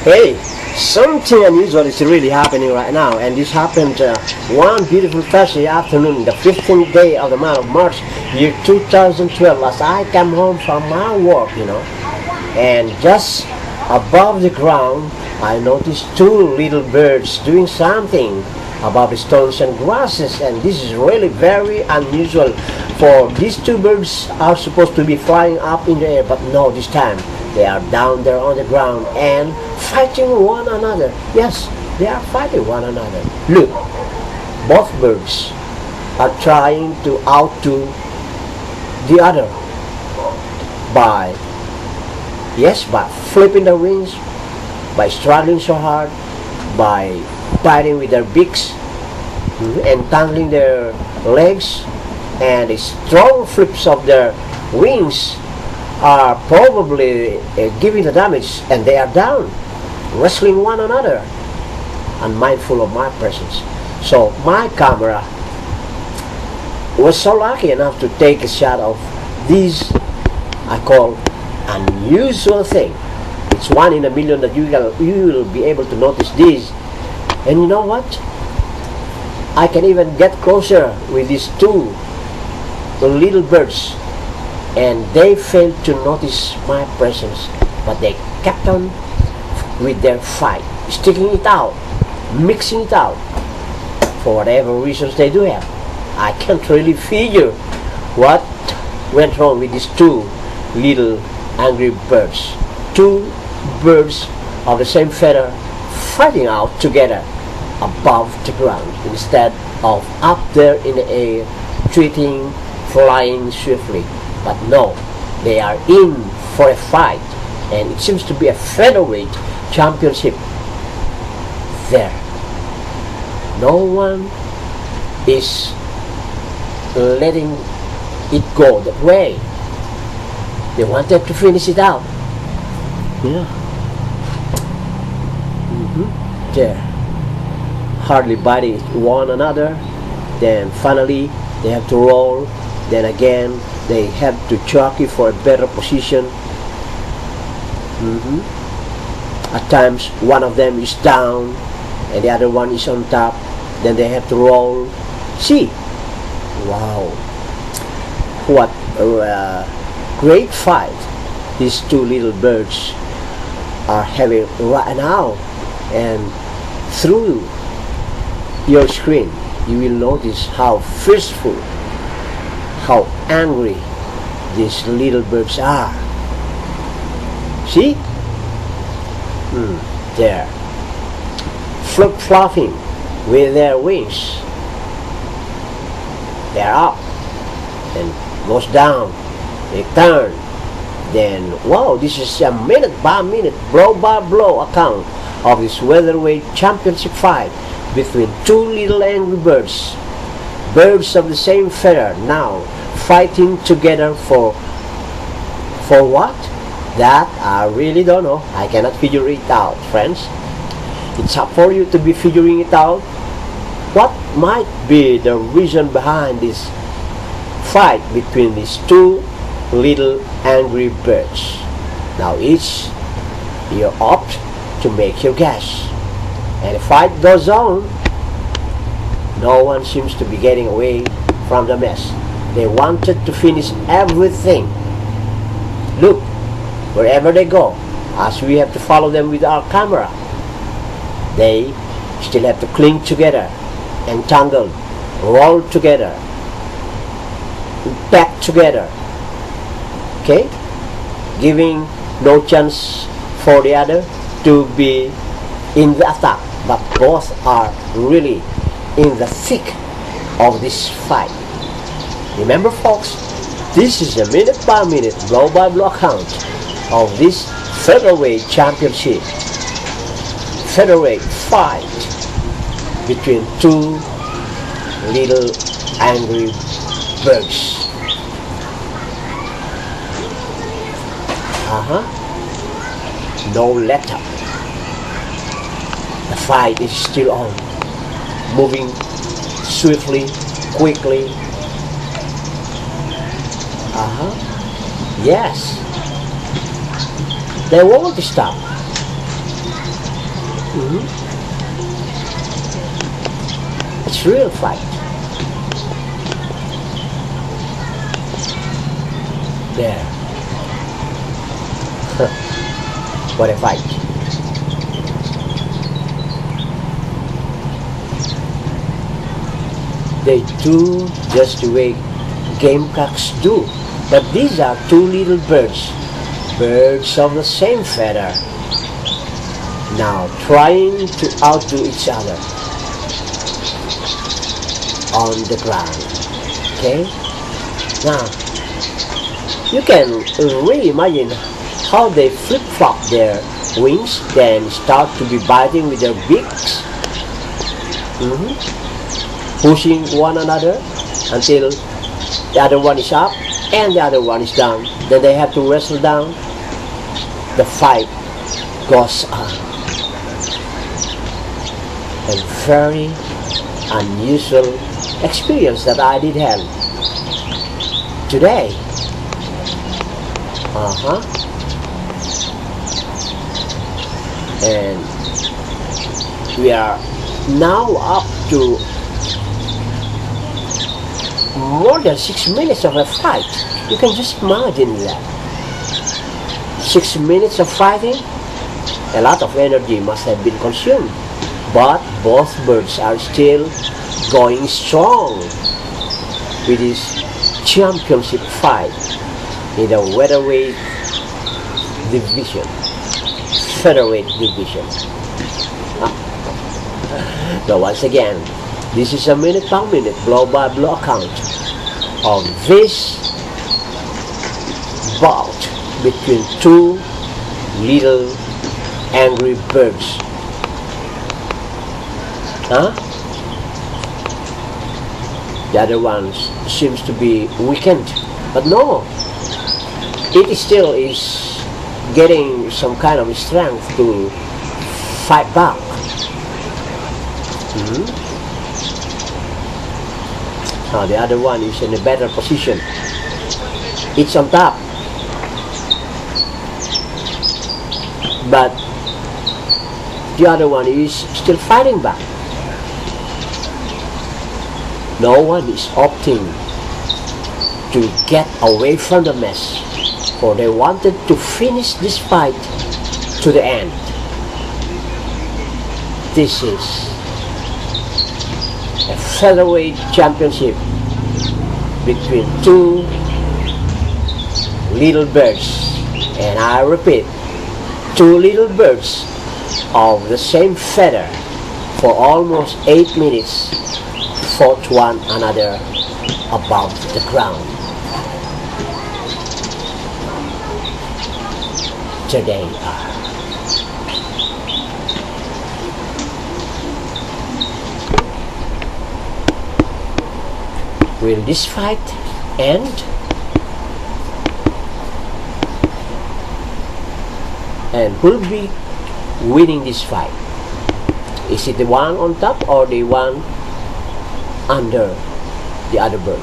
Hey, something unusual is really happening right now, and this happened one beautiful Thursday afternoon, the 15th day of the month of March, year 2012, as I come home from my work, and just above the ground, I noticed two little birds doing something above the stones and grasses, and this is really very unusual. For these two birds are supposed to be flying up in the air, but no, this time they are down there on the ground and fighting one another. Yes, they are fighting one another. Look, both birds are trying to outdo the other by, yes, by flipping their wings, by struggling so hard, by biting with their beaks, entangling their legs, and the strong flips of their wings are probably giving the damage, and they are down, wrestling one another, unmindful of my presence. So my camera was so lucky enough to take a shot of this, I call, unusual thing. It's one in a million that you will be able to notice this. And you know what? I can even get closer with these two little birds, and they failed to notice my presence, but they kept on with their fight, sticking it out, mixing it out, for whatever reasons they do have. I can't really figure what went wrong with these two little angry birds. Two birds of the same feather fighting out together above the ground instead of up there in the air, treating, flying swiftly. But no, they are in for a fight, and it seems to be a featherweight championship there. No one is letting it go that way. They wanted to finish it out. Yeah. There. Hardly biting one another. Then finally they have to roll. Then again they have to jockey for a better position. At times one of them is down and the other one is on top. Then they have to roll. See? Wow. What a great fight these two little birds are having right now. And through your screen you will notice how fierceful, how angry these little birds are. See? There. Flip-flopping with their wings. They're up and goes down. They turn. Then, wow, this is a minute by minute, blow by blow account of this featherweight championship fight between two little angry birds. Birds of the same feather now fighting together for what? That I really don't know. I cannot figure it out, friends. It's up for you to be figuring it out. What might be the reason behind this fight between these two little angry birds? Now each you opt to make your guess. And the fight goes on. No one seems to be getting away from the mess. They wanted to finish everything. Look, wherever they go, as we have to follow them with our camera, they still have to cling together, entangled, roll together, pack together. Okay? Giving no chance for the other to be in the attack, but both are really in the thick of this fight. Remember, folks, this is a minute by minute, blow by blow account of this featherweight championship, featherweight fight between two little angry birds. No let up. The fight is still on, moving swiftly, quickly. Yes. They won't stop. It's real fight. There. What a fight. They do just the way gamecocks do. But these are two little birds. Birds of the same feather. Now trying to outdo each other on the ground. Okay? Now, you can reimagine how they flip-flop their wings, then start to be biting with their beaks, pushing one another until the other one is up and the other one is down. Then they have to wrestle down. The fight goes on. A very unusual experience that I did have today. And we are now up to more than 6 minutes of a fight. You can just imagine that. 6 minutes of fighting, a lot of energy must have been consumed. But both birds are still going strong with this championship fight in the featherweight division. Now once again, this is a minute by minute, blow by blow account of this bout between two little angry birds. The other one seems to be weakened, but no, it still is getting some kind of strength to fight back. Now the other one is in a better position. It's on top, but the other one is still fighting back. No one is opting to get away from the mess, for they wanted to finish this fight to the end. This is a featherweight championship between two little birds, and I repeat, two little birds of the same feather for almost 8 minutes fought one another above the ground. Today will this fight end? And who will be winning this fight? Is it the one on top or the one under the other bird?